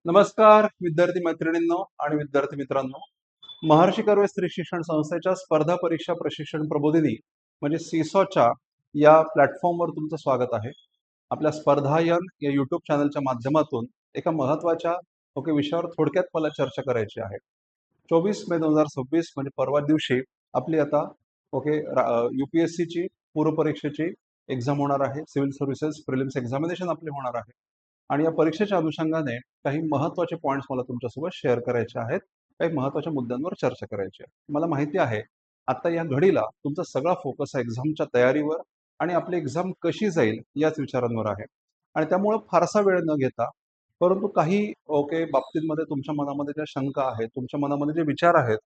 नमस्कार विद्यार्थी मैत्रिणींनो आणि विद्यार्थी मित्रांनो. महर्षी कर्वे स्त्री शिक्षण संस्थेच्या स्पर्धा परीक्षा प्रशिक्षण प्रबोधिनी म्हणजे सीसॉच्या या प्लॅटफॉर्मवर तुमचं स्वागत आहे. आपल्या स्पर्धायन या युट्यूब चॅनलच्या माध्यमातून एका महत्त्वाच्या विषयावर थोडक्यात मला चर्चा करायची आहे. 24 मे 2026 म्हणजे परवा दिवशी आपली आता UPSCची पूर्वपरीक्षेची एक्झाम होणार आहे. सिव्हिल सर्व्हिसेस प्रिलिम्स एक्झामिनेशन आपले होणार आहे आणि या परीक्षेच्या अनुषंगाने काही महत्त्वाचे पॉईंट्स मला तुमच्यासोबत शेअर करायचे आहेत. काही महत्त्वाच्या मुद्द्यांवर चर्चा करायची आहे. मला माहिती आहे आता या घडीला तुमचा सगळा फोकस आहे एक्झामच्या तयारीवर आणि आपली एक्झाम कशी जाईल याच विचारांवर आहे आणि त्यामुळं फारसा वेळ न घेता परंतु काही बाबतींमध्ये तुमच्या मनामध्ये ज्या शंका आहेत, तुमच्या मनामध्ये जे विचार आहेत,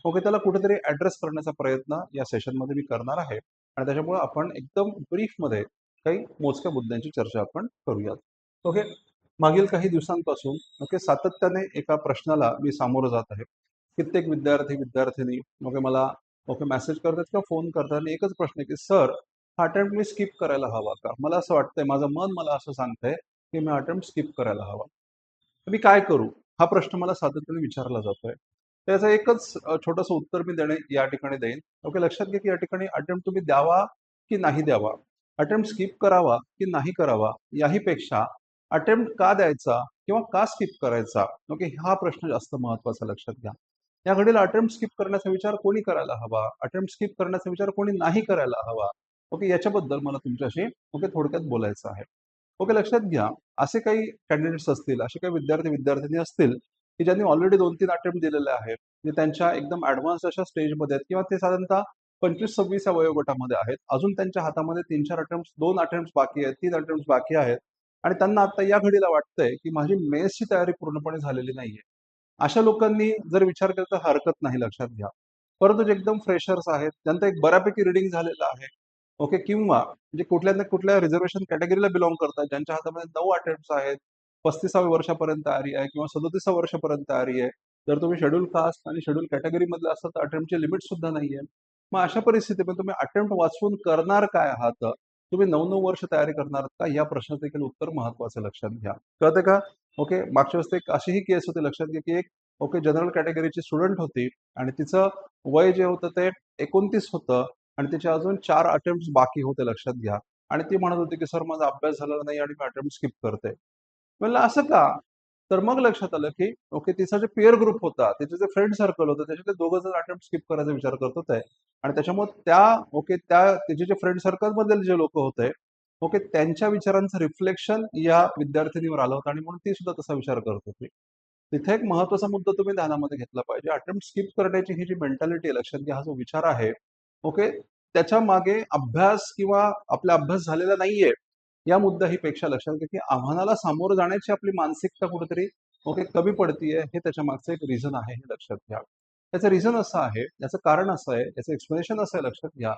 त्याला कुठेतरी ॲड्रेस करण्याचा प्रयत्न या सेशनमध्ये मी करणार आहे आणि त्याच्यामुळे आपण एकदम ब्रीफमध्ये काही मोजक्या मुद्द्यांची चर्चा आपण करूयात. ओके. मागील काही दिवसांपासून सातत्याने एका प्रश्नाला मी सामोरं जात आहे. कित्येक विद्यार्थी मला मेसेज करतात किंवा फोन करतात आणि एकच प्रश्न आहे की सर हा अटेम्प्ट मी स्किप करायला हवा का? मला असं वाटतंय, माझं मन मला असं सांगतंय की मी अटेम्प्ट स्किप करायला हवा. तर मी काय करू? हा प्रश्न मला सातत्याने विचारला जातोय. त्याचं एकच छोटंसं उत्तर मी या ठिकाणी देईन. लक्षात घ्या की या ठिकाणी अटेम्प्ट तुम्ही द्यावा की नाही द्यावा, अटेम्प्ट स्किप करावा की नाही करावा, याही पेक्षा अटेम्प्ट का द्यायचा किंवा का स्किप करायचा, हा प्रश्न जास्त महत्त्वाचा. लक्षात घ्या. या घडीला अटेम्प्ट स्किप करण्याचा विचार कोणी करायला हवा, अटेम्प्ट स्किप करण्याचा विचार कोणी नाही करायला हवा, याच्याबद्दल मला तुमच्याशी थोडक्यात बोलायचं आहे. लक्षात घ्या. असे काही कॅन्डिडेट्स असतील, असे काही विद्यार्थी-विद्यार्थिनी असतील, की ज्यांनी ऑलरेडी 2-3 अटेम्प्ट दिलेले आहेत. जे त्यांच्या एकदम ॲडव्हान्स अशा स्टेजमध्ये आहेत किंवा ते साधारणतः 25-26 या वयोगटामध्ये आहेत. अजून त्यांच्या हातामध्ये 3-4 अटेम्प्ट्स, 2 अटेम्प्ट्स बाकी आहेत, 3 अटेम्प्ट्स बाकी आहेत आणि त्यांना आता या घडीला वाटतंय, की माझी मेन्सची तयारी पूर्णपणे झालेली नाहीये. अशा लोकांनी जर विचार केला तर हरकत नाही. लक्षात घ्या. परंतु जे एकदम फ्रेशर्स आहेत, त्यांचं एक बऱ्यापैकी रीडिंग झालेलं आहे. किंवा म्हणजे कुठल्या ना कुठल्या रिझर्वेशन कॅटेगरीला बिलॉंग करतात, ज्यांच्या हातामध्ये 9 अटेम्प्ट्स आहेत, 35व्या वर्षापर्यंत तयारी आहे किंवा 37व्या वर्षापर्यंत तयारी आहे. जर तुम्ही शेड्यूल कास्ट आणि शेड्यूल कॅटेगरीमधले असाल तर अटेम्प्टची लिमिट सुद्धा नाहीये. मग अशा परिस्थितीमध्ये तुम्ही अटेम्प्ट वाचवून करणार काय आहात? तुम्ही 9-9 वर्ष तयारी करणार आहात का? या प्रश्नाचं देखील उत्तर महत्त्वाचं. लक्षात घ्या. कळतंय का? मागच्या वेळेस एक अशीही केस होती. लक्षात घ्या की एक जनरल कॅटेगरीची स्टुडंट होती आणि तिचं वय जे होतं ते 29 होतं आणि तिचे अजून 4 अटेम्प्ट्स बाकी होते. लक्षात घ्या. आणि ती म्हणत होती की सर माझा अभ्यास झालेला नाही आणि मी अटेम्प्ट स्किप करते. म्हणलं असं का? तर मग लक्षात आलं की तिचा जे पेअर ग्रुप होता, तिचे जे फ्रेंड सर्कल होतं, त्याच्यातले दोघं जण अटेम्प्ट स्किप करायचा विचार करत होते आणि त्याच्यामुळे त्या तिचे जे फ्रेंड सर्कलमधले जे लोक होते, त्यांच्या विचारांचं रिफ्लेक्शन या विद्यार्थिनीवर आलं होतं आणि म्हणून ती सुद्धा तसा विचार करत होती. तिथे एक महत्त्वाचा मुद्दा तुम्ही ध्यानामध्ये घेतला पाहिजे. अटेम्प्ट स्किप करण्याची ही जी मेंटॅलिटी आहे, लक्षात घ्या, हा जो विचार आहे, त्याच्या मागे अभ्यास किंवा आपला अभ्यास झालेला नाहीये या मुद्दाही पेक्षा लक्षात घ्या की आव्हानाला सामोरं जाण्याची आपली मानसिकता कुठेतरी कमी पडतीये, हे त्याच्या मागचं एक रिझन आहे, हे लक्षात घ्या. त्याचं रिझन असं आहे, त्याचं कारण असं आहे, त्याचं एक्सप्लेनेशन असं आहे. लक्षात घ्या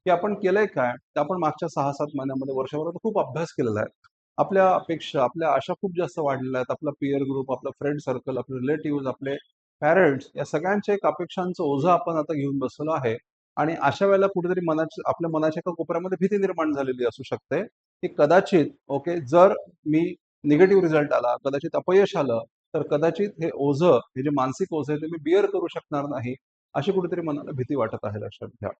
की आपण केलंय काय, तर आपण मागच्या 6-7 महिन्यामध्ये, वर्षभरात खूप अभ्यास केलेला आहे. आपल्या अपेक्षा, आपल्या आशा खूप जास्त वाढलेल्या आहेत. आपला पीअर ग्रुप, आपला फ्रेंड सर्कल, आपले रिलेटिव्ह, आपले पॅरेंट्स, या सगळ्यांच्या एक अपेक्षांचं ओझं आपण आता घेऊन बसलो आहे आणि अशा वेळेला कुठेतरी आपल्या मनाच्या एका कोपऱ्यामध्ये भीती निर्माण झालेली असू शकते की कदाचित जर मी निगेटिव्ह रिझल्ट आला, कदाचित अपयश आलं, तर कदाचित हे ओझं, हे जे मानसिक ओझं आहे ते मी बिअर करू शकणार नाही, अशी कुठेतरी मनाला भीती वाटत आहे. लक्षात घ्या.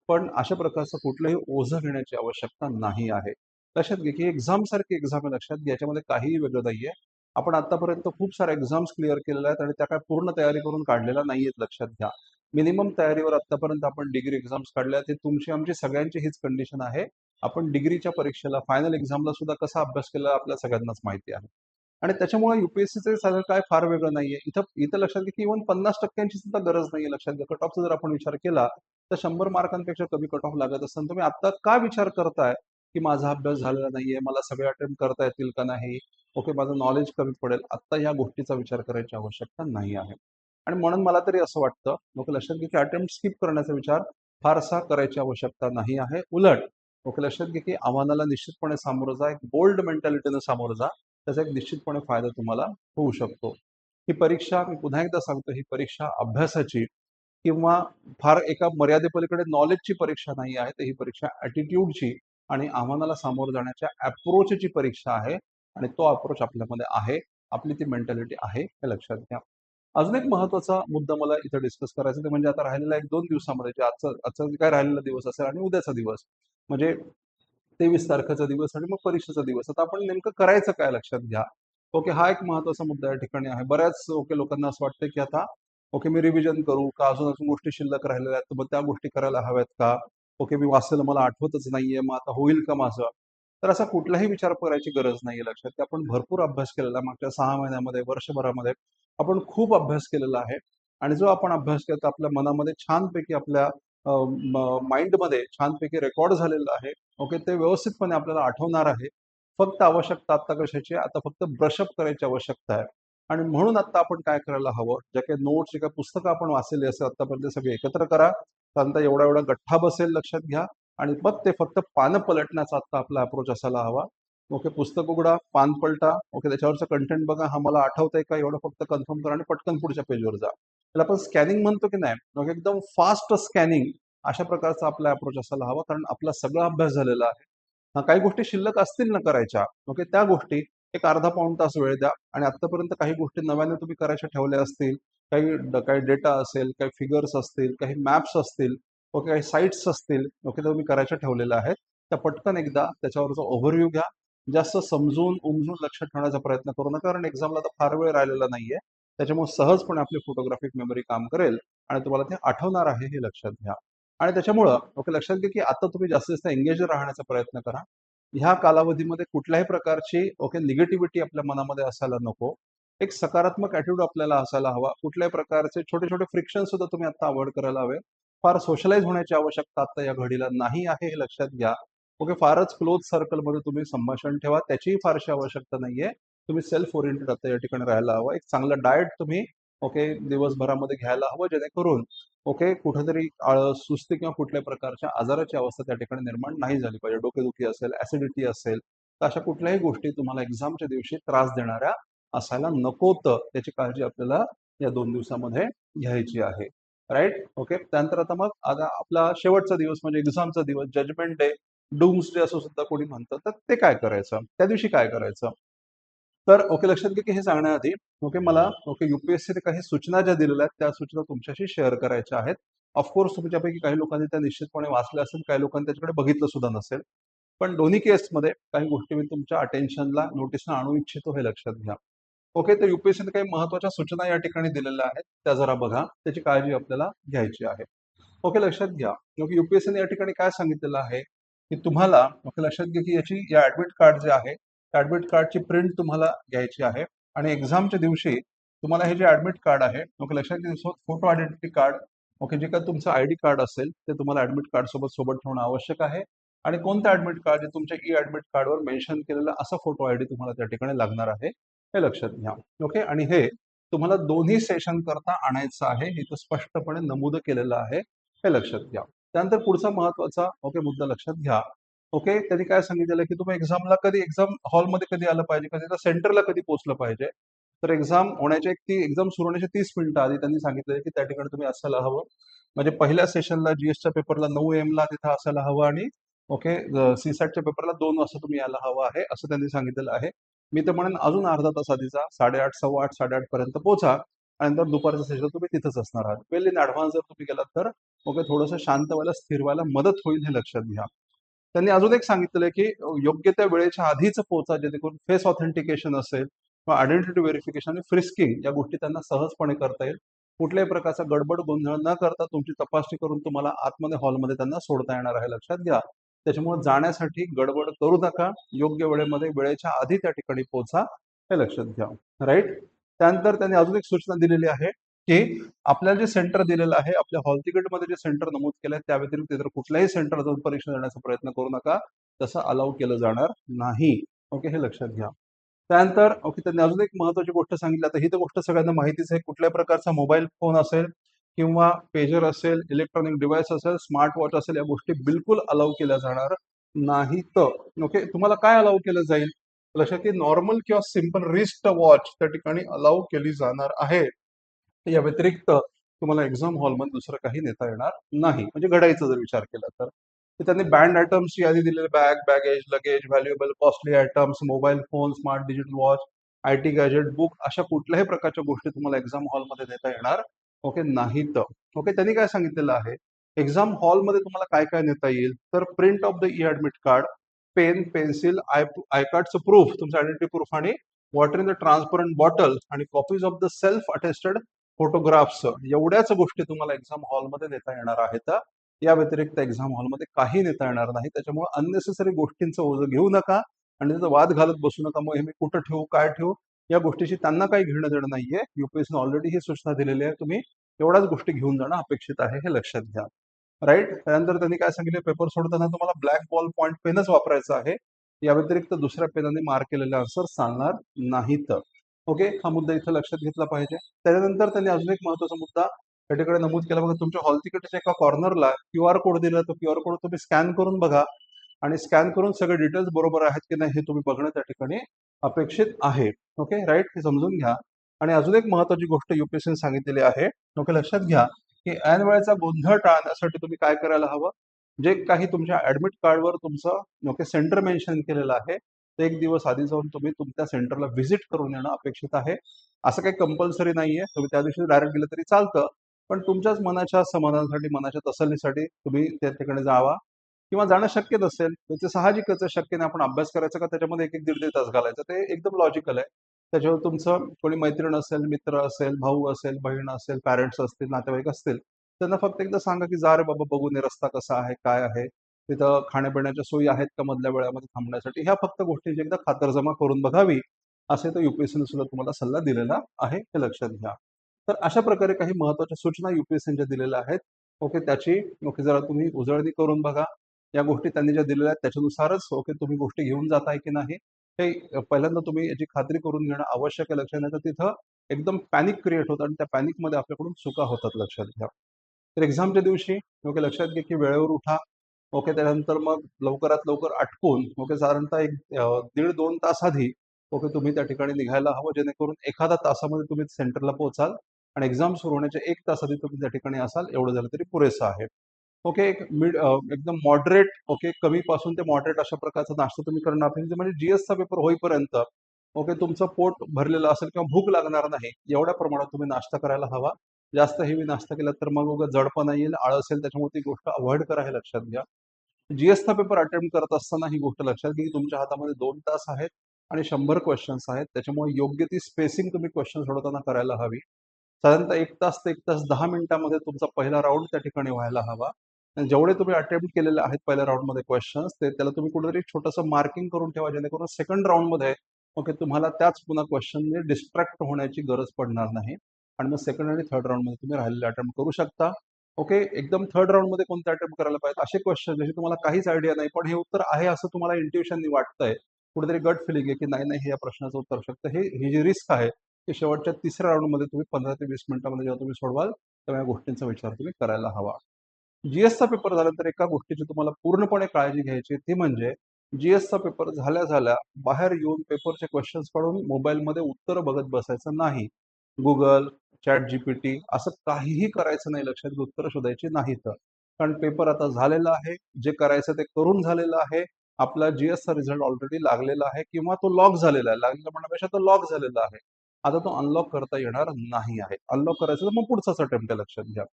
पण अशा प्रकारचं कुठलंही ओझं घेण्याची आवश्यकता नाही आहे. लक्षात घ्या की एक्झाम सारखी एक्झाम आहे. लक्षात घ्या, याच्यामध्ये काहीही वेगळं नाहीये. आपण आतापर्यंत खूप साऱ्या एक्झाम्स क्लिअर केलेल्या आहेत आणि त्या काय पूर्ण तयारी करून काढलेल्या नाहीयेत. लक्षात घ्या. मिनिमम तयारीवर आतापर्यंत आपण डिग्री एक्झाम्स काढल्या. ते तुमची आमची सगळ्यांची हीच कंडिशन आहे. आपण डिग्रीच्या परीक्षेला, फायनल एक्झामला सुद्धा कसा अभ्यास केला आपल्या सगळ्यांनाच माहिती आहे. आणि त्याच्यामुळे युपीएससीचं साधं काय फार वेगळं नाहीये. इथं इथं लक्षात घ्या की इव्हन 50% सुद्धा गरज नाहीये. लक्षात घ्या, कट ऑफचा जर आपण विचार केला तर 100 मार्कांपेक्षा कमी कट ऑफ लागत असताना तुम्ही आता का विचार करताय की माझा अभ्यास झालेला नाहीये, मला सगळे अटेम्प्ट करता येतील का नाही, माझं नॉलेज कमी पडेल. आता या गोष्टीचा विचार करायची आवश्यकता नाही आहे. आणि म्हणून मला तरी असं वाटतं, लक्षात घ्या की अटेम्प्ट स्किप करण्याचा विचार फारसा करायची आवश्यकता नाही आहे. उलट लक्षात घ्या की आव्हानाला निश्चितपणे सामोरं जा, एक बोल्ड मेंटॅलिटीनं सामोरं जा. त्याचा एक निश्चितपणे फायदा तुम्हाला होऊ शकतो. ही परीक्षा, मी पुन्हा एकदा सांगतो, ही परीक्षा अभ्यासाची किंवा फार एका मर्यादेपलीकडे नॉलेजची परीक्षा नाही आहे. तर ही परीक्षा ॲटिट्यूडची आणि आव्हानाला सामोरं जाण्याच्या अप्रोचची परीक्षा आहे आणि तो अप्रोच आपल्यामध्ये आहे आपली ती मेंटॅलिटी आहे हे लक्षात घ्या. अजून एक महत्त्वाचा मुद्दा मला इथे डिस्कस करायचा ते म्हणजे आता राहिलेल्या 1-2 दिवसामध्ये जे आजचा जे काय राहिलेला दिवस असेल आणि उद्याचा दिवस म्हणजे 23 तारखेचा दिवस आणि मग परीक्षेचा दिवस. आता आपण नेमकं करायचं काय लक्षात घ्या. ओके, हा एक महत्त्वाचा मुद्दा या ठिकाणी आहे. बऱ्याच लोकांना असं वाटतं, की आता मी रिव्हिजन करू का अजून गोष्टी शिल्लक राहिलेल्या आहेत, तर मग त्या गोष्टी करायला हव्यात का? मी वाचलेलं मला आठवतच नाहीये, मग आता होईल का माझं? तर असा कुठलाही विचार करायची गरज नाहीये लक्षात घ्या. आपण भरपूर अभ्यास केलेला आहे. मागच्या 6 महिन्यामध्ये, वर्षभरामध्ये आपण खूप अभ्यास केलेला आहे आणि जो आपण अभ्यास केला आपल्या मनामध्ये छानपैकी आपल्या माइंडमध्ये छानपैकी रेकॉर्ड झालेलं आहे. ओके, ते व्यवस्थितपणे आपल्याला आठवणार आहे. फक्त आवश्यकता आता कशाची आहे? आता फक्त ब्रशअप करायची आवश्यकता आहे. आणि म्हणून आता आपण काय करायला हवं? ज्या काही नोट्स, जे काही पुस्तकं आपण वाचलेली असेल आतापर्यंत सगळे एकत्र करा. त्यानंतर एवढा एवढा गठ्ठा बसेल लक्षात घ्या आणि मग ते फक्त पानं पलटण्याचा आता आपला अप्रोच असायला हवा. ओके, पुस्तक उघडा, पान पलटा, ओके, त्याच्यावरचं कंटेंट बघा, हा मला आठवतंय का एवढं फक्त कन्फर्म करा आणि पटकन पुढच्या पेजवर जा. त्याला आपण स्कॅनिंग म्हणतो की नाही, मग एकदम फास्ट स्कॅनिंग अशा प्रकारचा आपला अप्रोच असायला हवा कारण आपला सगळा अभ्यास झालेला आहे. काही गोष्टी शिल्लक असतील ना करायच्या, ओके, त्या गोष्टी एक अर्धा पाऊण तास वेळ द्या आणि आतापर्यंत काही गोष्टी नव्याने तुम्ही करायच्या ठेवल्या असतील, काही डेटा असेल, काही फिगर्स असतील, काही मॅप्स असतील, ओके, काही साईट्स असतील, ओके, तुम्ही करायच्या ठेवलेल्या आहेत. त्या पटकन एकदा त्याच्यावरचा ओव्हरव्ह्यू घ्या. जास्त समजून उमजून लक्षात ठेवण्याचा प्रयत्न करू नका कारण एक्झामला आता फार वेळ राहिलेला नाहीये. त्याच्यामुळे सहजपणे आपली फोटोग्राफिक मेमरी काम करेल आणि तुम्हाला ते आठवणार आहे हे लक्षात घ्या. आणि त्याच्यामुळं ओके लक्षात घ्या की आता तुम्ही जास्तीत जास्त एंगेज राहण्याचा प्रयत्न करा. ह्या कालावधीमध्ये कुठल्याही प्रकारची निगेटिव्हिटी आपल्या मनामध्ये असायला नको. एक सकारात्मक ॲटिट्यूड आपल्याला असायला हवा. कुठल्याही प्रकारचे छोटे छोटे फ्रिक्शन सुद्धा तुम्ही आता अवॉइड करायला हवे. फार सोशलाइज होण्याची आवश्यकता आता या घडीला नाही आहे हे लक्षात घ्या. ओके, फारच क्लोज सर्कलमध्ये तुम्ही संभाषण ठेवा त्याचीही फारशी आवश्यकता नाहीये. तुम्ही सेल्फ ओरिएंटेड आता या ठिकाणी राहायला हवं. एक चांगलं डाएट तुम्ही दिवसभरामध्ये घ्यायला हवं जेणेकरून कुठेतरी आळस, सुस्ती किंवा कुठल्याही प्रकारच्या आजाराची अवस्था त्या ठिकाणी निर्माण नाही झाली पाहिजे. डोकेदुखी असेल, ऍसिडिटी असेल, तर अशा कुठल्याही गोष्टी तुम्हाला एक्झामच्या दिवशी त्रास देणाऱ्या असायला नकोत. त्याची काळजी आपल्याला या 2 दिवसामध्ये घ्यायची आहे. राइट? ओके. त्यानंतर आता आपला शेवटचा दिवस म्हणजे एक्झामचा दिवस, जजमेंट डे, डूम्सडे असं सुद्धा कोणी म्हणतं. तर ते काय करायचं? त्या दिवशी काय करायचं? तर लक्षात घ्या की हे सांगण्याआधी मला यूपीएससीने काही सूचना ज्या दिलेल्या आहेत त्या सूचना तुमच्याशी शेअर करायच्या आहेत. ऑफकोर्स तुमच्यापैकी काही लोकांनी त्या निश्चितपणे वाचल्या असेल, काही लोकांनी त्याच्याकडे बघितलं सुद्धा नसेल. पण दोन्ही केसमध्ये काही गोष्टी मी तुमच्या अटेन्शनला, नोटीसला आणू इच्छितो हे लक्षात घ्या. ओके, तर यूपीएससीने काही महत्त्वाच्या सूचना या ठिकाणी दिलेल्या आहेत. त्या जरा बघा. त्याची काळजी आपल्याला घ्यायची आहे. ओके, लक्षात घ्या. यूपीएससीने या ठिकाणी काय सांगितलेलं आहे, की तुम्हाला लक्षात घ्या की या ॲडमिट कार्ड जे आहे, ॲडमिट कार्डची प्रिंट तुम्हाला घ्यायची आहे आणि एक्झामच्या दिवशी तुम्हाला हे जे ॲडमिट कार्ड आहे, लक्षात घ्या फोटो आयडेंटिटी कार्ड, जे काही तुमचं आयडी कार्ड असेल ते तुम्हाला ॲडमिट कार्ड सोबत ठेवणं आवश्यक आहे आणि कोणतं ॲडमिट कार्ड जे तुमच्या ई ॲडमिट कार्डवर मेन्शन केलेलं असा फोटो आयडी तुम्हाला त्या ठिकाणी लागणार आहे हे लक्षात घ्या. ओके, आणि हे तुम्हाला दोन्ही सेशन करता आणायचं आहे हे इथं स्पष्टपणे नमूद केलेलं आहे हे लक्षात घ्या. त्यानंतर पुढचा महत्वाचा मुद्दा लक्षात घ्या. ओके, त्यांनी काय सांगितलेलं की तुम्ही एक्झाम हॉलमध्ये कधी आलं पाहिजे, कधी त्या सेंटरला कधी पोहोचलं पाहिजे. तर एक्झाम सुरू होण्याच्या 30 मिनिटं आधी त्यांनी सांगितलं की त्या ठिकाणी तुम्ही असायला हवं. म्हणजे पहिल्या सेशनला जीएसच्या पेपरला 9 AM ला तिथं असायला हवं आणि सीसॅटच्या पेपरला 2 वाजता तुम्ही यायला हवं आहे असं त्यांनी सांगितलेलं आहे. मी तर म्हणेन अजून अर्धा तास आधीचा 8:30, 8:15, 8:30 पर्यंत पोहोचा आणि नंतर दुपारच्या सेशन तुम्ही तिथंच असणार आहात. वेल इन ॲडव्हान्स जर तुम्ही गेलात तर थोडंसं शांत व्हायला, स्थिर व्हायला मदत होईल हे लक्षात घ्या. त्यांनी अजून एक सांगितलेलं आहे की योग्य त्या वेळेच्या आधीच पोहोचा जेणेकरून फेस ऑथेंटिकेशन असेल किंवा आयडेंटिटी व्हेरिफिकेशन आणि फ्रिस्किंग या गोष्टी त्यांना सहजपणे करता येईल. कुठल्याही प्रकारचा गडबड गोंधळ न करता तुमची तपासणी करून तुम्हाला आतमध्ये हॉलमध्ये त्यांना सोडता येणार आहे लक्षात घ्या. त्याच्यामुळे जाण्यासाठी गडबड करू नका. योग्य वेळेमध्ये वेळेच्या आधी त्या ठिकाणी पोहोचा हे लक्षात घ्या. राईट? त्यानंतर त्यांनी अजून एक सूचना दिलेली आहे की आपल्याला जे सेंटर दिलेलं आहे, आपल्या हॉल तिकीटमध्ये जे सेंटर नमूद केलं आहे त्या व्यतिरिक्त इतर कुठल्याही सेंटर जाऊन परीक्षा देण्याचा प्रयत्न करू नका. तसं अलाउ केलं जाणार नाही. ओके, हे लक्षात घ्या. त्यानंतर त्यांनी अजून एक महत्त्वाची गोष्ट सांगितली. आता ही तर गोष्ट सगळ्यांना माहितीच आहे. कुठल्याही प्रकारचा मोबाईल फोन असेल किंवा पेजर असेल, इलेक्ट्रॉनिक डिव्हाइस असेल, स्मार्ट वॉच असेल, या गोष्टी बिलकुल अलाउ केल्या जाणार नाहीत. ओके, तुम्हाला काय अलाउ केलं जाईल? लक्षात की नॉर्मल किंवा सिंपल रिस्ट वॉच त्या ठिकाणी अलाउ केली जाणार आहे. या व्यतिरिक्त तुम्हाला एक्झाम हॉलमध्ये दुसरं काही नेता येणार नाही. म्हणजे घड्याळीचा जर विचार केला तर. त्यांनी बँड आयटम्सची यादी दिलेली baggage, luggage, valuable, costly items, mobile phone, smart digital watch IT gadget, book अशा कुठल्याही प्रकारच्या गोष्टी तुम्हाला एक्झाम हॉलमध्ये देता येणार ओके नाहीत. ओके, त्यांनी काय सांगितलेलं आहे, एक्झाम हॉलमध्ये तुम्हाला काय काय नेता येईल, तर print of the e admit card, pen, pencil, I कार्डचं प्रूफ, तुमचं आयडेंटिटी प्रूफ आणि water in the transparent bottle आणि copies of the self attested photographs, एवढ्याच गोष्टी तुम्हाला एक्झाम हॉलमध्ये देता येणार आहेत. या व्यतिरिक्त एक्झाम हॉलमध्ये काही नेता येणार नाही. त्याच्यामुळे अननेसेसरी गोष्टींचं ओझं घेऊ नका आणि त्याचा वाद घालत बसू नका. मग हे मी कुठं ठेवू, काय ठेवू, या गोष्टीशी त्यांना काही घेणं देणं नाहीये. युपीएससीने ऑलरेडी ही सूचना दिलेली आहे, तुम्ही एवढ्याच गोष्टी घेऊन जाणं अपेक्षित आहे, हे लक्षात घ्या. राईट. त्यानंतर त्यांनी काय सांगितलं, पेपर सोडताना तुम्हाला ब्लॅक बॉल पॉईंट पेनच वापरायचा आहे. या व्यतिरिक्त दुसऱ्या पेनाने मार्क केलेले आन्सर चालणार नाहीत. ओके, हा मुद्दा इथं लक्षात घेतला पाहिजे. त्याच्यानंतर त्यांनी अजून एक महत्वाचा मुद्दा या ठिकाणी नमूद केला बघा, तुमच्या हॉल तिकीटच्या एका कॉर्नरला क्यूआर कोड दिला, तो क्यूआर कोड तुम्ही स्कॅन करून बघा आणि स्कॅन करून सगळे डिटेल्स बरोबर आहेत की नाही हे तुम्ही बघणं त्या ठिकाणी अपेक्षित आहे. ओके, राईट, हे समजून घ्या. आणि अजून एक महत्वाची गोष्ट युपीएससीने सांगितलेली आहे. ओके, लक्षात घ्या की ऐन वेळेचा गोंधळ टाळण्यासाठी तुम्ही काय करायला हवं, जे काही तुमच्या ऍडमिट कार्डवर तुमचं ओके सेंटर मेन्शन केलेलं आहे, ते एक दिवस आधी जाऊन तुम्ही तुमच्या सेंटरला व्हिजिट करून येणं अपेक्षित आहे. असं काही कंपल्सरी नाहीये, तुम्ही त्या दिवशी डायरेक्ट गेलं तरी चालतं, पण तुमच्याच मनाच्या समाधानासाठी, मनाच्या तसल्लीसाठी तुम्ही त्या ठिकाणी जावा. किंवा जाणं शक्य नसेल तर ते साहजिकच आहे, शक्य नाही. आपण अभ्यास करायचा का त्याच्यामध्ये एक एक दीड दीड तास घालायचं, ते एकदम लॉजिकल आहे. त्याच्यावर तुमचं कोणी मैत्रीण असेल, मित्र असेल, भाऊ असेल, बहीण असेल, पॅरेंट्स असतील, नातेवाईक असतील, त्यांना फक्त एकदा सांगा की जा रे बाबा बघून ये, रस्ता कसा आहे, काय आहे, तिथं खाण्यापिण्याच्या सोयी आहेत का मधल्या वेळामध्ये थांबण्यासाठी, ह्या फक्त गोष्टींची एकदा खातरजमा करून बघावी, असे तर युपीएससीने सुद्धा तुम्हाला सल्ला दिलेला आहे, हे लक्षात घ्या. तर अशा प्रकारे काही महत्वाच्या सूचना युपीएससीच्या दिलेल्या आहेत. ओके, त्याची ओके जरा तुम्ही उजळणी करून बघा. या गोष्टी त्यांनी ज्या दिलेल्या आहेत त्याच्यानुसारच ओके तुम्ही गोष्टी घेऊन जाताय की नाही हे पहिल्यांदा तुम्ही याची खात्री करून घेणं आवश्यक आहे. लक्षात नाही तर तिथं एकदम पॅनिक क्रिएट होतं आणि त्या पॅनिकमध्ये आपल्याकडून चुका होतात, लक्षात घ्या. तर एक्झामच्या दिवशी ओके लक्षात घ्या की वेळेवर उठा. ओके, त्यानंतर मग लवकरात लवकर आटपून ओके साधारणतः एक 1.5-2 तास आधी ओके तुम्ही त्या ठिकाणी निघायला हवं, जेणेकरून एखादा तासामध्ये तुम्ही सेंटरला पोहोचाल आणि एक्झाम सुरू होण्याच्या 1 तास आधी तुम्ही त्या ठिकाणी असाल, एवढं झालं तरी पुरेसं आहे. ओके, एक एकदम मॉडरेट ओके कमीपासून ते मॉडरेट अशा प्रकारचा नाश्ता तुम्ही करणं अपेक्षित, म्हणजे जीएसचा पेपर होईपर्यंत ओके तुमचं पोट भरलेलं असेल किंवा भूक लागणार नाही एवढ्या प्रमाणात तुम्ही नाश्ता करायला हवा. जास्त हेवी नाश्ता केला तर मग उगाच जडपणा येईल, आळस येईल, त्याच्यामुळे ती गोष्ट अवॉइड करा, हे लक्षात घ्या. जीएसचा पेपर अटेम्प्ट करत असताना ही गोष्ट लक्षात घ्या की तुमच्या हातामध्ये 2 तास आहेत आणि 100 क्वेश्चन्स आहेत, त्याच्यामुळे योग्य ती स्पेसिंग तुम्ही क्वेश्चन सोडवताना करायला हवी. साधारणतः 1 तास ते 1 तास 10 मिनिटांमध्ये तुमचा पहिला राऊंड त्या ठिकाणी व्हायला हवा. आणि जेवढे तुम्ही अटेम्प्ट केलेले आहेत पहिल्या राऊंडमध्ये क्वेश्चन्स, ते त्याला तुम्ही कुठेतरी छोटंसं मार्किंग करून ठेवा, जेणेकरून सेकंड राऊंडमध्ये ओके तुम्हाला त्याच पुन्हा क्वेश्चनने डिस्ट्रॅक्ट होण्याची गरज पडणार नाही आणि मग सेकंड आणि थर्ड राऊंडमध्ये तुम्ही राहिलेले अटेम्प्ट करू शकता. ओके, एकदम थर्ड राऊंडमध्ये कोणते अटेम्प्ट करायला पाहिजे असे क्वेश्चन जसे तुम्हाला काहीच आयडिया नाही पण हे उत्तर आहे असं तुम्हाला इंट्युशननी वाटतंय, कुठेतरी गट फिलिंग आहे की नाही नाही हे या प्रश्नाचं उत्तर असू शकतं, ही जी रिस्क आहे की शेवटच्या तिसऱ्या राऊंडमध्ये तुम्ही 15 ते 20 मिनिटांमध्ये जेव्हा तुम्ही सोडवाल तेव्हा या गोष्टींचा विचार तुम्ही करायला हवा. जीएसचा पेपर झाल्यानंतर एका गोष्टीची तुम्हाला पूर्णपणे काळजी घ्यायची, ती म्हणजे जीएसचा पेपर झाल्या झाल्या बाहेर येऊन पेपरचे क्वेश्चन्स काढून मोबाईलमध्ये उत्तर बघत बसायचं नाही. गुगल, चॅट जीपीटी असं काहीही करायचं नाही, लक्षात घ्या, उत्तर शोधायची नाहीत. कारण पेपर आता झालेला आहे, जे करायचं ते करून झालेलं आहे. आपला जीएसचा रिझल्ट ऑलरेडी लागलेला आहे किंवा तो लॉक झालेला आहे, लागलेला म्हणण्यापेक्षा तो लॉक झालेला आहे. आता तो अनलॉक करता येणार नाही आहे. अनलॉक करायचं तर मग पुढचाच अटेम्प्ट आहे, लक्षात घ्या.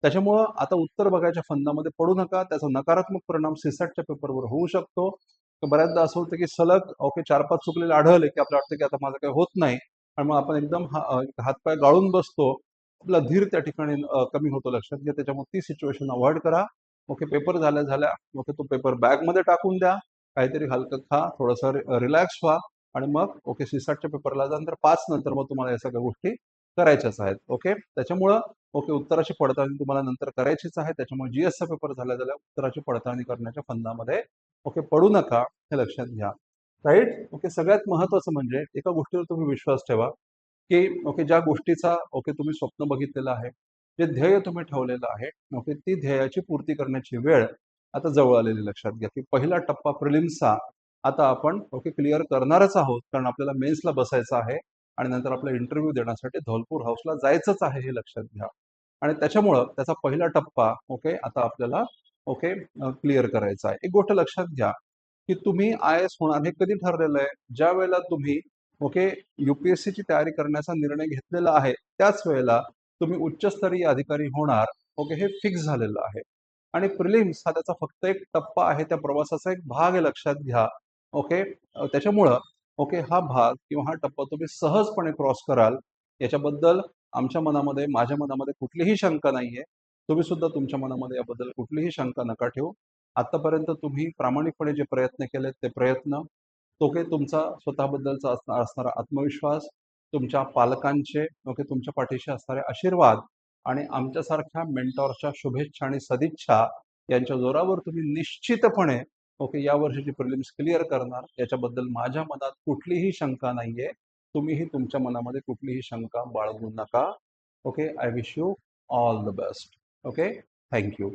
त्याच्यामुळं आता उत्तर बघायच्या फंदामध्ये पडू नका, त्याचा नकारात्मक परिणाम सीसॅटच्या पेपरवर होऊ शकतो. तर बऱ्याचदा असं होतं की सलग ओके 4-5 चुकलेले आढळले की आपल्याला वाटतं की आता माझं काही होत नाही आणि मग आपण एकदम हातपाय गाळून बसतो, आपला धीर त्या ठिकाणी कमी होतो, लक्षात घ्या. त्याच्यामुळे ती सिच्युएशन अवॉइड करा. ओके, पेपर झाल्या झाल्या ओके तो पेपर बॅगमध्ये टाकून द्या, काहीतरी हलकं खा, थोडंसं रिलॅक्स व्हा आणि मग ओके सीसॅटच्या पेपरला जा, नंतर 5 नंतर मग तुम्हाला या सगळ्या गोष्टी करायच्याच आहेत. ओके, त्याच्यामुळं ओके उत्तराची पडताळणी तुम्हाला नंतर करायचीच आहे. त्याच्यामुळे जीएसचा पेपर झाल्या झाल्या उत्तराची पडताळणी करण्याच्या फंदामध्ये ओके पडू नका, हे लक्षात घ्या. राईट. ओके, सगळ्यात महत्वाचं म्हणजे एका गोष्टीवर तुम्ही विश्वास ठेवा की ओके ज्या गोष्टीचा ओके तुम्ही स्वप्न बघितलेलं आहे, जे ध्येय तुम्ही ठेवलेलं आहे ओके ती ध्येयाची पूर्ती करण्याची वेळ आता जवळ आलेली, लक्षात घ्या की पहिला टप्पा प्रिलिम्सचा आता आपण ओके क्लिअर करणारच आहोत, कारण आपल्याला मेन्सला बसायचं आहे आणि नंतर आपला इंटरव्ह्यू देण्यासाठी धौलपूर हाऊसला जायचंच आहे, हे लक्षात घ्या. आणि त्याच्यामुळं त्याचा पहिला टप्पा ओके आता आपल्याला ओके क्लिअर करायचा आहे. एक गोष्ट लक्षात घ्या की तुम्ही आय एस होणार हे कधी ठरलेलं आहे, ज्या वेळेला तुम्ही ओके, UPSCची तयारी करण्याचा निर्णय घेतलेला आहे, त्याच वेळेला तुम्ही उच्चस्तरीय अधिकारी होणार, ओके, हे फिक्स झालेलं आहे. आणि प्रिलिम्स हा त्याचा फक्त एक टप्पा आहे, त्या प्रवासाचा एक भाग आहे, लक्षात घ्या. ओके, त्याच्यामुळं ओके, हा भाग किंवा हा टप्पा तुम्ही सहजपणे क्रॉस कराल, याच्याबद्दल आमच्या मनामध्ये, माझ्या मनामध्ये कुठलीही शंका नाहीये. तुम्ही सुद्धा तुमच्या मनामध्ये याबद्दल कुठलीही शंका नका ठेवू. आतापर्यंत तुम्ही प्रामाणिकपणे जे प्रयत्न केलेत, ते प्रयत्न, तो काही तुमचा स्वतःबद्दलचा असणारा आत्मविश्वास, तुमच्या पालकांचे ओके, तुमच्या पाठीशी असणारे आशीर्वाद आणि आमच्यासारख्या मेंटॉरच्या शुभेच्छा आणि सदिच्छा यांच्या जोरावर तुम्ही निश्चितपणे ओके, या वर्षीची प्रिलिम्स क्लिअर करणार, याच्याबद्दल माझ्या मनात कुठलीही शंका नाहीये. तुम्हीही तुमच्या मनामध्ये कुठलीही शंका बाळगू नका. Okay, I wish you all the best. Okay, thank you.